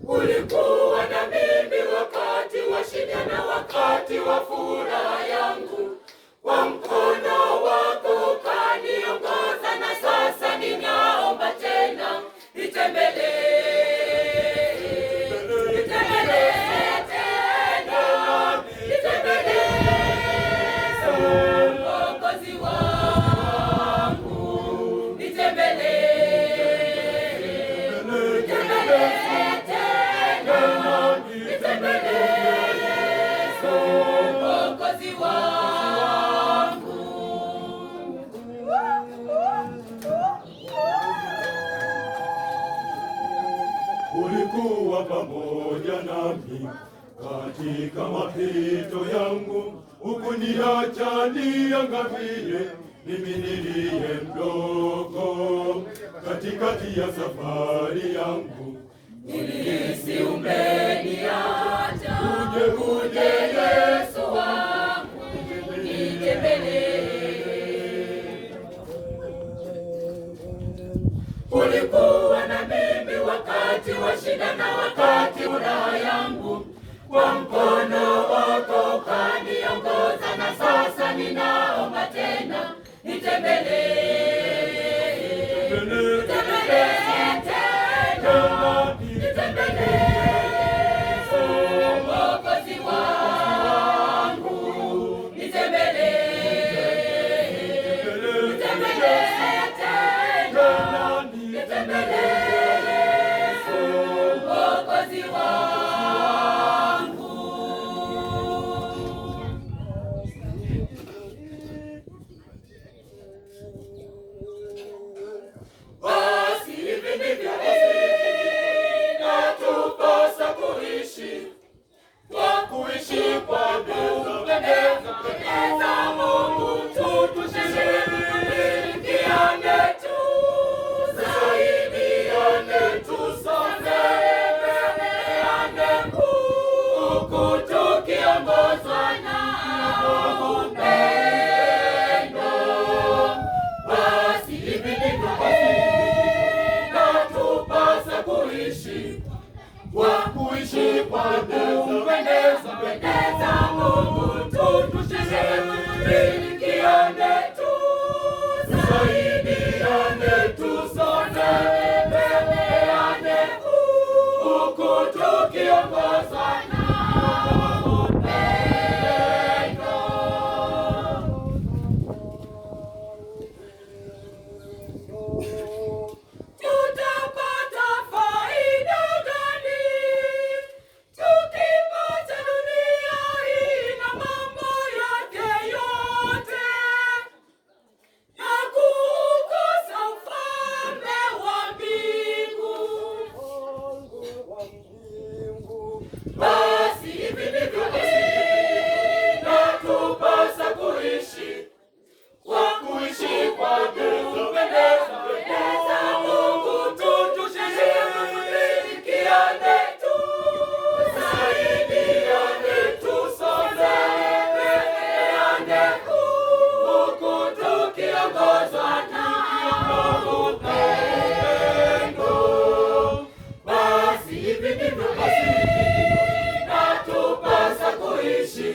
Ulikuwa na mimi wakati wa shida na wakati wa furaha yangu, kwa mkono wako ukaniongoza, na sasa ninaomba tena nitembelee. Ulikuwa pamoja nami katika mapito yangu, hukuniacha niangamie mimi niliye mdogo. Katikati ya safari yangu nilihisi umeniacha. Uje Yesu wangu, nitembelee. Ulikuwa na mimi wakati wa shida na wakati furaha yangu, kwa mkono wako ukaniongoza, na sasa ninaomba tena nitembelee. kuishi, kwa kuishi kwa kumpendeza Mungu, tushirikiane, tusaidiane, tusameheane, huku tukiongozwa na upendo. Basi hivi ndivyo inatupasa kuishi, kwa kuishi kwa kumpendeza Mungu, tushirikiane, tusaidiane, tusameheane, huku tukiongozwa na upendo. Tutapata faida gani tukipata dunia hii na mambo yake yote, na kuukosa ufalme wa mbingu? Basi hivi ndivyo inatupasa kuishi, kwa kuishi kwa kumpendeza Mungu, tushirikiane, tusaidiane, tusameheane, huku tukiongozwa na upendo. Basi hivi ndivyo inatupasa kuishi,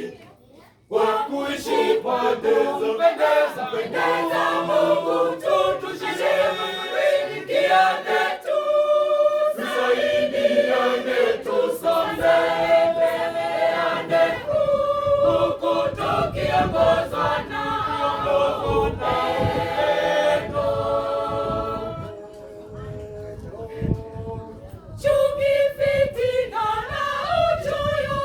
kwa kuishi kwa kumpendeza Mungu, tushirikiane, tusaidiane, tusameheane, huku tukiongozwa na upendo. Chuki, fitina na uchoyo,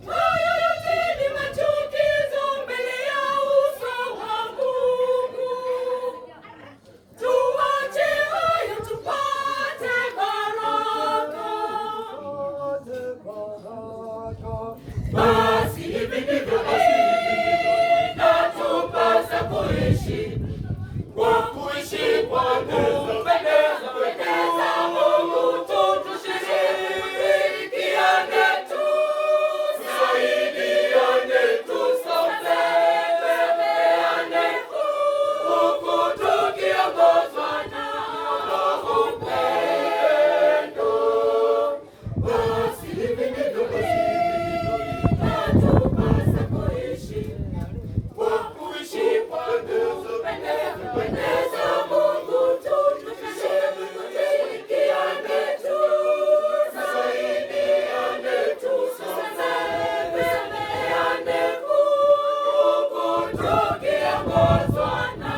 hayo yote ni machukizo mbele ya uso wa Mungu. Tuache hayo tupate baraka. Basi hivi ndivyo inatupasa kuishi, kwa kuishi kwa kumpendeza Mungu, tushirikiane, tusaidiane, tusameheane, huku tukiongozwa na upendo. Basi hivi ndivyo inatupasa kuishi, kwa kuishi kwa kumpendeza Mungu, tushirikiane, tusaidiane, tusameheane, huku tukiongozwa na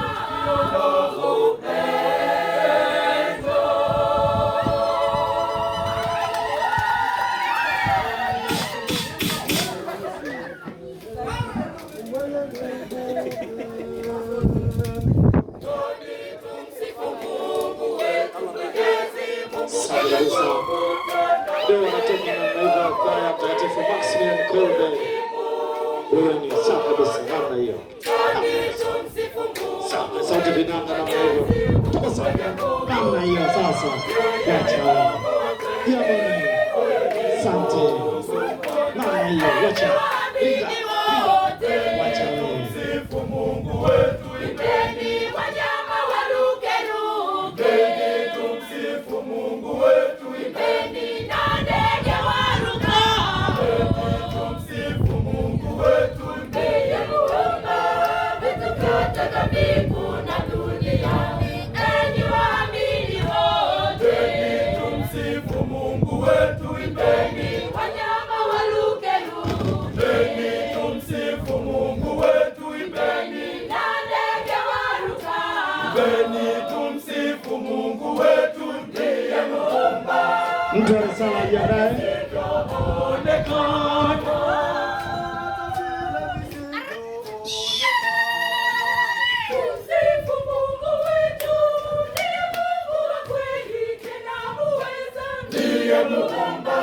upendo. Leo wanatoka na naibu wa kwaya Mtakatifu Maximilian Kolbe. Huyo ni sawa kabisa, namna hiyo. Sawa, sauti vinanda namna hiyo. Kutoka sawa, namna hiyo sasa. Wacha. Jamani. Asante. Namna hiyo, wacha. Wacha wewe. Msifu Mungu wetu, imbeni wanyama waruke-ruke. Tumsifu Mungu wetu, imbeni na ndege warukao. Tumsifu Mungu wetu, ndiye Muumba vitu vyote vya mbingu na dunia. Enyi waamini wote, tumsifu Mungu wetu, imbeni wanyama waruke-ruke. Tumsifu Mungu wetu, imbeni na ndege warukao. Tumsifu Mungu wetu, ndiye Muumba. Mtu anasema jiandae. Tumsifu Mungu wetu, ndiye Mungu wa kweli tena muweza, ndiye Muumba.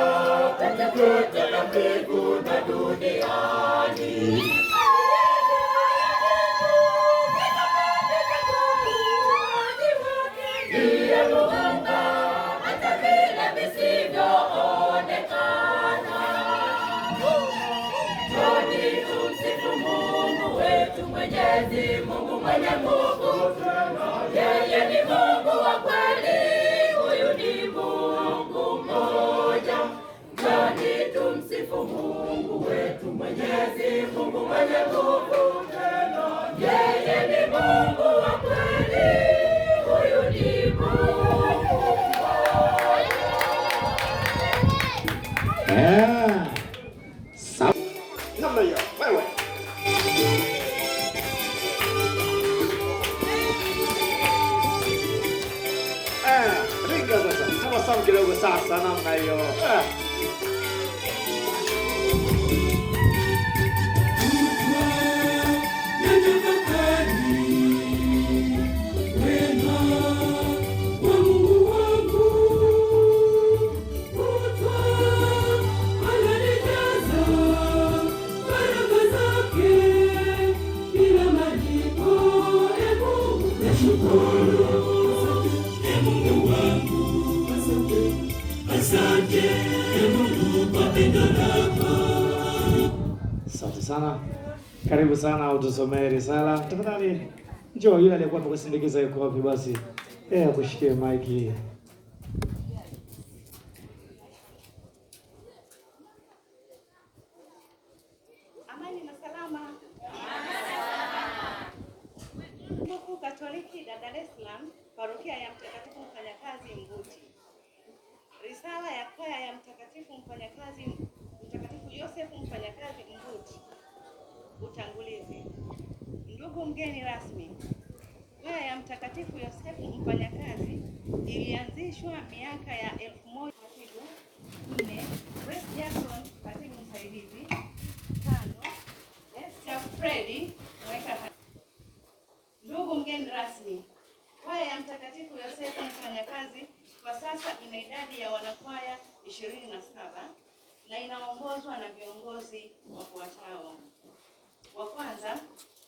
Mwenyezi Mungu mwenye nguvu, yeye ni Mungu wa kweli, huyu ni Mungu mmoja. Njoni tumsifu Mungu wetu, Mwenyezi Mungu mwenye nguvu, yeye ni Mungu wa kweli, huyu ni Mungu mmoja. Namna hiyo wewe. Ringa sasa. Tabasamu kidogo sasa namna hiyo. Asante sana. Karibu sana utusomee risala. Tafadhali njoo, yule aliyekuwa amekusindikiza yuko wapi basi? Akushikie maiki. Amani na salama. Jimbo Katoliki la Dar es Salaam, Parokia ya Mtakatifu Mfanyakazi Mbuti. Risala ya kwaya ya Mtakatifu Yosefu Mfanyakazi Mbuti. Utangulizi. Ndugu mgeni rasmi, kwaya ya Mtakatifu Yosefu Mfanyakazi ilianzishwa miaka ya 1000. Grace Jackson, katibu msaidizi. 5. Esther Freddy, mweka. Ndugu mgeni rasmi, kwaya ya Mtakatifu Yosefu Mfanyakazi kwa sasa ina idadi ya wanakwaya 27 na inaongozwa na viongozi wafuatao. Wa kwanza,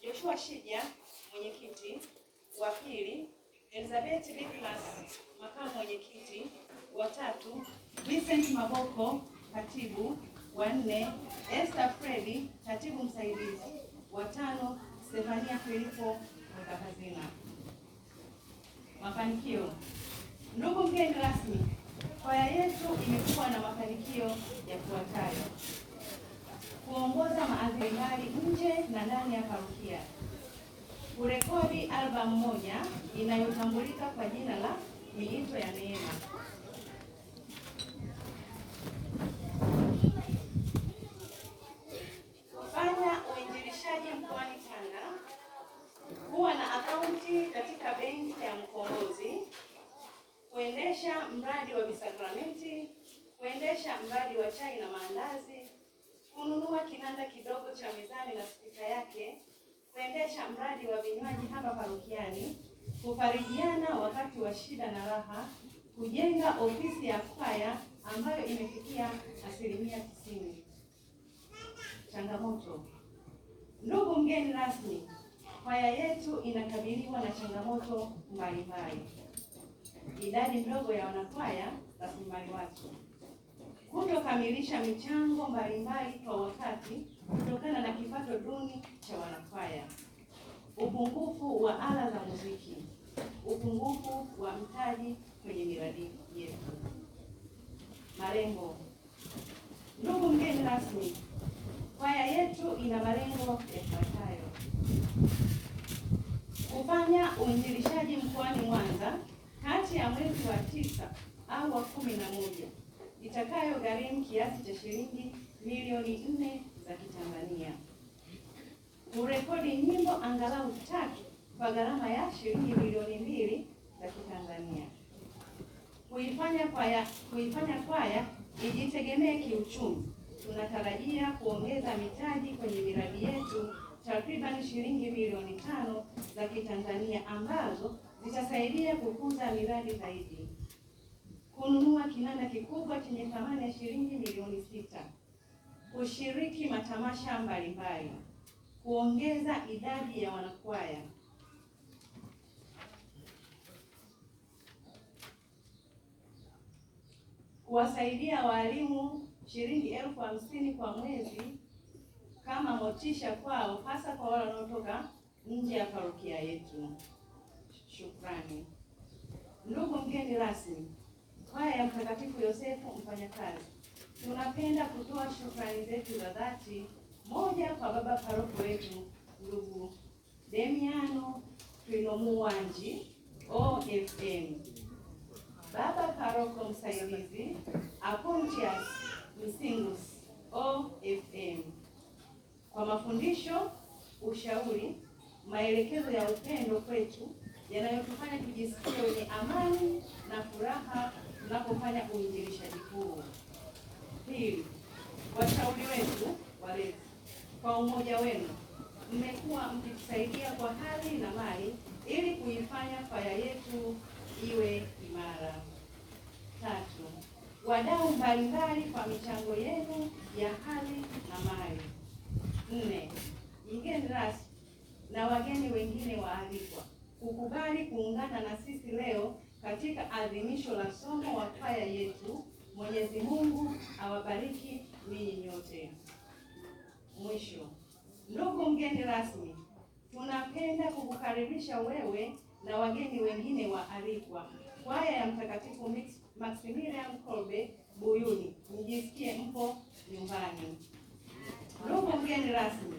Joshua Shija, mwenyekiti. Wa pili, Elizabeth Nicholas, makamu mwenyekiti. Wa tatu, Vincent Maboko, katibu. Wa nne, Esther Freddy, katibu msaidizi. Wa tano, Stefania Filipo, hazina. Mafanikio. Ndugu mgeni rasmi, kwaya yetu imekuwa na mafanikio yafuatayo: kuongoza maadhimisho nje na ndani ya parokia, kurekodi albamu moja inayotambulika kwa jina la Miito ya Neema, kufanya uinjilishaji mkoani Tanga, kuwa na akaunti katika benki ya Mkombozi, kuendesha mradi wa visakramenti, kuendesha mradi wa chai na maandazi, kununua kinanda kidogo cha mezani na spika yake, kuendesha mradi wa vinywaji hapa parokiani, kufarijiana wakati wa shida na raha, kujenga ofisi ya kwaya ambayo imefikia 90%. Changamoto. Ndugu mgeni rasmi, kwaya yetu inakabiliwa na changamoto mbalimbali: idadi ndogo ya wanakwaya, rasilimali watu, kutokamilisha michango mbalimbali kwa wakati kutokana na kipato duni cha wanakwaya, upungufu wa ala za muziki, upungufu wa mtaji kwenye miradi yetu. Malengo. Ndugu mgeni rasmi, kwaya yetu ina malengo yafuatayo: kufanya uinjilishaji mkoani Mwanza kati ya mwezi wa 9 au wa 11 itakayo gharimu kiasi cha shilingi milioni 4 za Kitanzania. Kurekodi nyimbo angalau 3 kwa gharama ya shilingi milioni 2 za Kitanzania. Kuifanya kwaya ijitegemee kiuchumi. Tunatarajia kuongeza mitaji kwenye miradi yetu takriban shilingi milioni 5 za Kitanzania ambazo zitasaidia kukuza miradi zaidi. Kununua kinanda kikubwa chenye thamani ya shilingi milioni 6. Kushiriki matamasha mbalimbali. Kuongeza idadi ya wanakwaya. Kuwasaidia walimu shilingi 50,000 kwa mwezi kama motisha kwao, hasa kwa wale wanaotoka nje ya parokia yetu. Shukrani. Ndugu mgeni rasmi, kwaya ya Mtakatifu Yosefu Mfanyakazi, tunapenda kutoa shukrani zetu za dhati, moja kwa baba paroko wetu ndugu Demiano Twinomuwanji OFM, baba paroko msaidizi Apontius Msingus OFM, kwa mafundisho, ushauri, maelekezo ya upendo kwetu yanayotufanya tujisikie wenye amani na furaha tunapofanya uinjilishaji huu. Pili, washauri wetu walezi, kwa umoja wenu mmekuwa mkitusaidia kwa hali na mali ili kuifanya kwaya yetu iwe imara. Tatu, wadau mbalimbali kwa michango yenu ya hali na mali. Nne, mgeni rasmi na wageni wengine waalikwa kukubali kuungana na sisi leo katika adhimisho la somo wa kwaya yetu. Mwenyezi Mungu awabariki ninyi nyote. Mwisho, ndugu mgeni rasmi, tunapenda kukukaribisha wewe na wageni wengine waalikwa kwaya ya Mtakatifu Maximilian Kolbe Buyuni, mjisikie mpo nyumbani. Ndugu mgeni rasmi,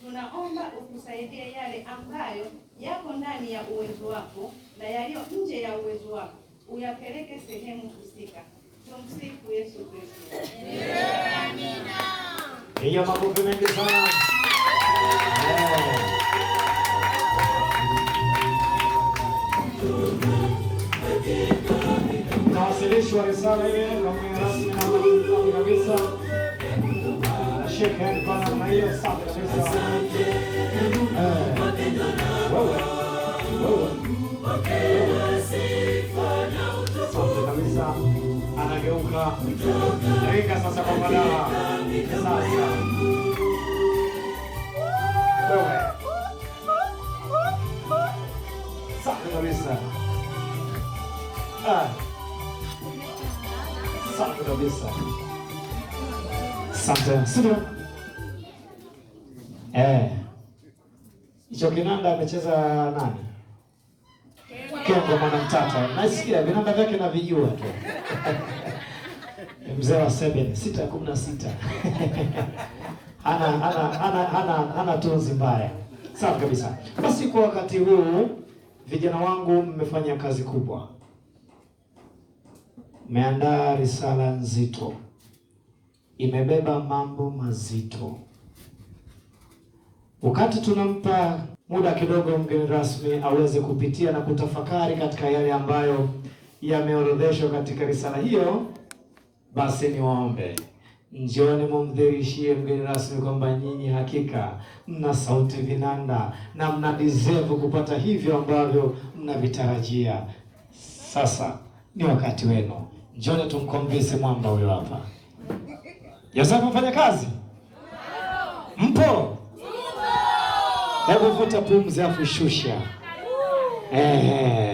tunaomba utusaidie yale ambayo yako ndani ya uwezo wako na yaliyo nje ya uwezo wako uyapeleke sehemu husika. Tumsifu Yesu Kristo. Amina. Hiyo makofi mengi sana. Nawasilishwa risala ile kwa mgeni rasmi na mgeni kabisa. Shake hand kwa namna hiyo, safi kabisa. Safi kabisa. Anageuka. Rika sasa kwa madawa. Sasa. Wewe. Safi kabisa. Safi kabisa. Asante. Studio. Hicho kinanda amecheza nani? Kengo Mwanamtata. Nasikia vinanda vyake na vijua tu. Mzee wa 616. Hana tunzi mbaya. Sawa kabisa. Basi kwa wakati huu vijana wangu mmefanya kazi kubwa. Mmeandaa risala nzito. Imebeba mambo mazito. Wakati tunampa muda kidogo mgeni rasmi aweze kupitia na kutafakari katika yale ambayo yameorodheshwa katika risala hiyo, basi niwaombe njioni mumdhirishie mgeni rasmi kwamba nyinyi hakika mna sauti vinanda na mna deserve kupata hivyo ambavyo mnavitarajia. Sasa ni wakati wenu. Njioni tumkombeze mwamba huyo hapa. Yosefu Mfanyakazi? Mpo? Hebu vuta pumzi afu shusha.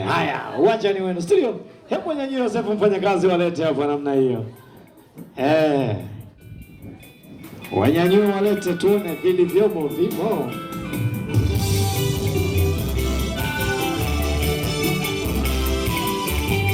Haya, uwanja ni wenu. Studio, hebu nyanyie Yosefu Mfanyakazi walete hapo namna hiyo. Wanyanyue walete tuone vilivyomo vimo.